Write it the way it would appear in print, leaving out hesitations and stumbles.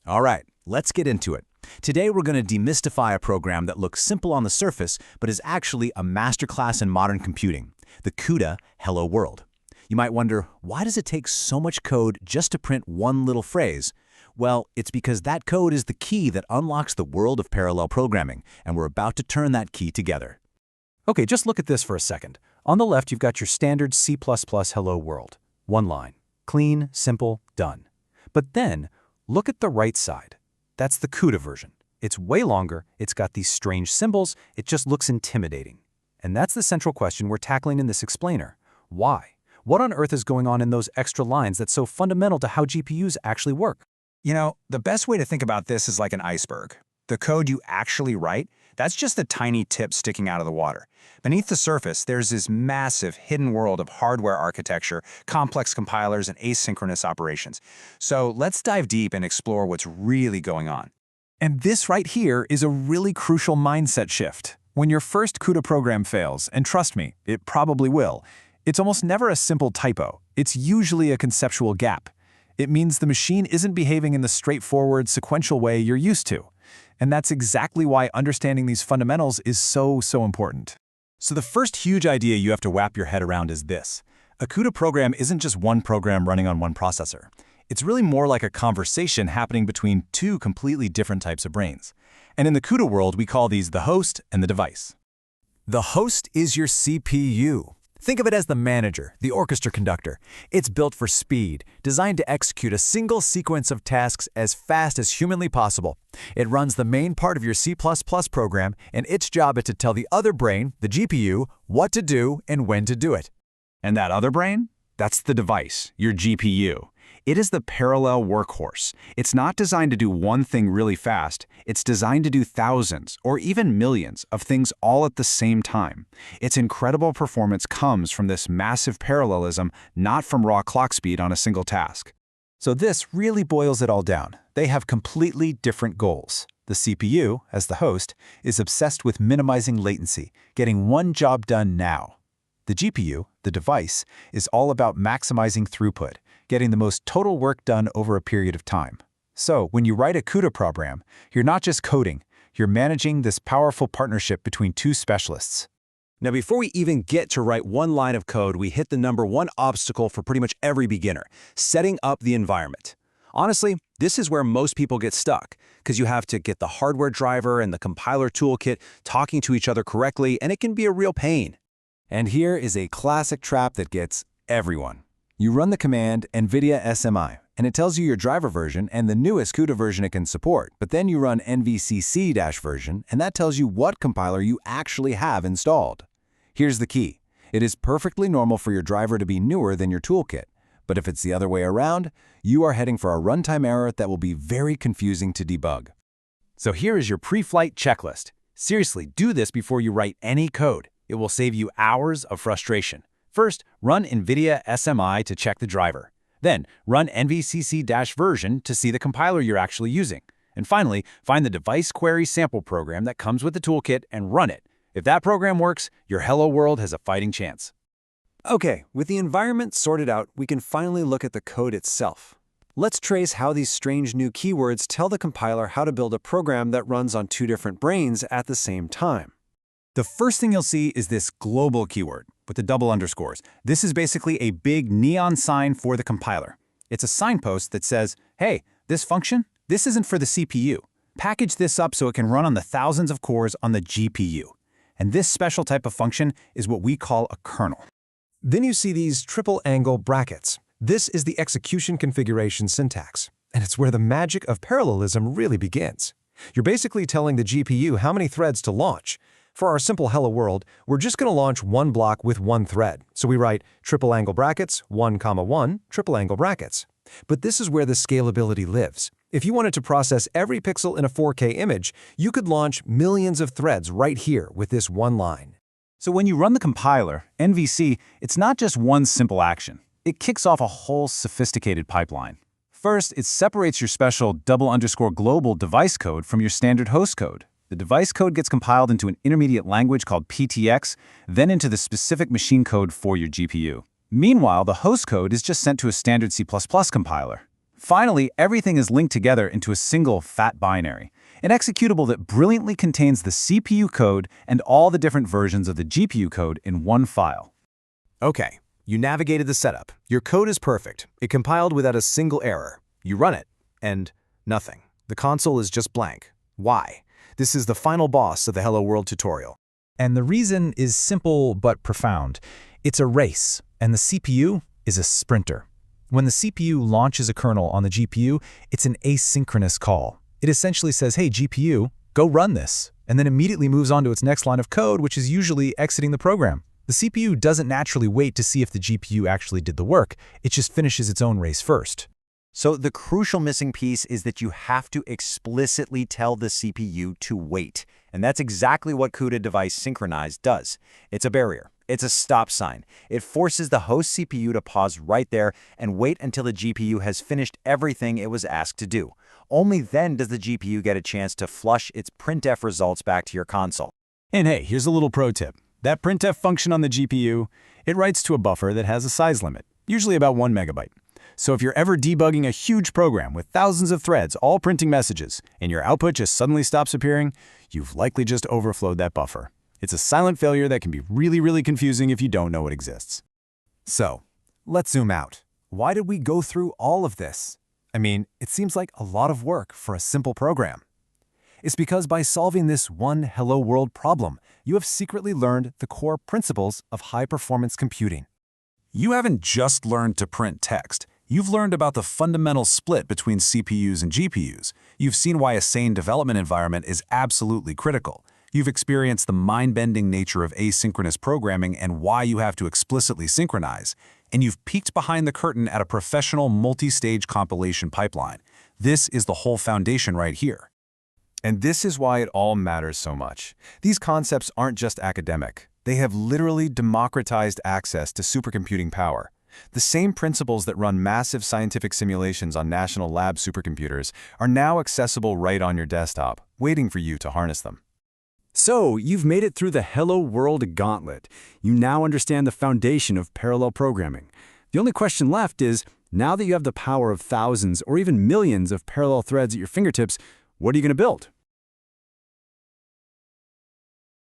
All right, let's get into it. Today we're going to demystify a program that looks simple on the surface but is actually a masterclass in modern computing, the CUDA Hello World. You might wonder, why does it take so much code just to print one little phrase? Well, it's because that code is the key that unlocks the world of parallel programming, and we're about to turn that key together. Okay, just look at this for a second. On the left, you've got your standard C++ Hello World. One line. Clean, simple, done. But then, look at the right side. That's the CUDA version. It's way longer, it's got these strange symbols, it just looks intimidating. And that's the central question we're tackling in this explainer. Why? What on earth is going on in those extra lines that's so fundamental to how GPUs actually work? You know, the best way to think about this is like an iceberg. The code you actually write, that's just a tiny tip sticking out of the water. Beneath the surface, there's this massive hidden world of hardware architecture, complex compilers, and asynchronous operations. So let's dive deep and explore what's really going on. And this right here is a really crucial mindset shift. When your first CUDA program fails, and trust me, it probably will, it's almost never a simple typo. It's usually a conceptual gap. It means the machine isn't behaving in the straightforward, sequential way you're used to. And that's exactly why understanding these fundamentals is so important. So the first huge idea you have to wrap your head around is this. A CUDA program isn't just one program running on one processor. It's really more like a conversation happening between two completely different types of brains. And in the CUDA world, we call these the host and the device. The host is your CPU. Think of it as the manager, the orchestra conductor. It's built for speed, designed to execute a single sequence of tasks as fast as humanly possible. It runs the main part of your C++ program, and its job is to tell the other brain, the GPU, what to do and when to do it. And that other brain? That's the device, your GPU. It is the parallel workhorse. It's not designed to do one thing really fast. It's designed to do thousands or even millions of things all at the same time. Its incredible performance comes from this massive parallelism, not from raw clock speed on a single task. So this really boils it all down. They have completely different goals. The CPU, as the host, is obsessed with minimizing latency, getting one job done now. The GPU, the device, is all about maximizing throughput, getting the most total work done over a period of time. So when you write a CUDA program, you're not just coding, you're managing this powerful partnership between two specialists. Now, before we even get to write one line of code, we hit the number one obstacle for pretty much every beginner, setting up the environment. Honestly, this is where most people get stuck, because you have to get the hardware driver and the compiler toolkit talking to each other correctly, and it can be a real pain. And here is a classic trap that gets everyone. You run the command NVIDIA SMI, and it tells you your driver version and the newest CUDA version it can support. But then you run NVCC-version, and that tells you what compiler you actually have installed. Here's the key. It is perfectly normal for your driver to be newer than your toolkit. But if it's the other way around, you are heading for a runtime error that will be very confusing to debug. So here is your pre-flight checklist. Seriously, do this before you write any code. It will save you hours of frustration. First, run NVIDIA SMI to check the driver. Then, run NVCC-version to see the compiler you're actually using. And finally, find the device query sample program that comes with the toolkit and run it. If that program works, your Hello World has a fighting chance. Okay, with the environment sorted out, we can finally look at the code itself. Let's trace how these strange new keywords tell the compiler how to build a program that runs on two different brains at the same time. The first thing you'll see is this global keyword with the double underscores. This is basically a big neon sign for the compiler. It's a signpost that says, hey, this function, this isn't for the CPU. Package this up so it can run on the thousands of cores on the GPU. And this special type of function is what we call a kernel. Then you see these triple angle brackets. This is the execution configuration syntax, and it's where the magic of parallelism really begins. You're basically telling the GPU how many threads to launch. For our simple Hello World, we're just going to launch one block with one thread. So we write triple angle brackets, 1, 1, triple angle brackets. But this is where the scalability lives. If you wanted to process every pixel in a 4K image, you could launch millions of threads right here with this one line. So when you run the compiler, NVC, it's not just one simple action. It kicks off a whole sophisticated pipeline. First, it separates your special _global device code from your standard host code. The device code gets compiled into an intermediate language called PTX, then into the specific machine code for your GPU. Meanwhile, the host code is just sent to a standard C++ compiler. Finally, everything is linked together into a single fat binary, an executable that brilliantly contains the CPU code and all the different versions of the GPU code in one file. Okay, you navigated the setup. Your code is perfect. It compiled without a single error. You run it, and nothing. The console is just blank. Why? This is the final boss of the Hello World tutorial. And the reason is simple but profound. It's a race, and the CPU is a sprinter. When the CPU launches a kernel on the GPU, it's an asynchronous call. It essentially says, hey, GPU, go run this, and then immediately moves on to its next line of code, which is usually exiting the program. The CPU doesn't naturally wait to see if the GPU actually did the work. It just finishes its own race first. So the crucial missing piece is that you have to explicitly tell the CPU to wait. And that's exactly what CUDA device synchronize does. It's a barrier. It's a stop sign. It forces the host CPU to pause right there and wait until the GPU has finished everything it was asked to do. Only then does the GPU get a chance to flush its printf results back to your console. And hey, here's a little pro tip. That printf function on the GPU, it writes to a buffer that has a size limit, usually about 1 megabyte. So if you're ever debugging a huge program with thousands of threads all printing messages and your output just suddenly stops appearing, you've likely just overflowed that buffer. It's a silent failure that can be really confusing if you don't know it exists. So, let's zoom out. Why did we go through all of this? I mean, it seems like a lot of work for a simple program. It's because by solving this one Hello World problem, you have secretly learned the core principles of high-performance computing. You haven't just learned to print text. You've learned about the fundamental split between CPUs and GPUs. You've seen why a sane development environment is absolutely critical. You've experienced the mind-bending nature of asynchronous programming and why you have to explicitly synchronize. And you've peeked behind the curtain at a professional multi-stage compilation pipeline. This is the whole foundation right here. And this is why it all matters so much. These concepts aren't just academic. They have literally democratized access to supercomputing power. The same principles that run massive scientific simulations on national lab supercomputers are now accessible right on your desktop, waiting for you to harness them. So, you've made it through the Hello World gauntlet. You now understand the foundation of parallel programming. The only question left is, now that you have the power of thousands or even millions of parallel threads at your fingertips, what are you going to build?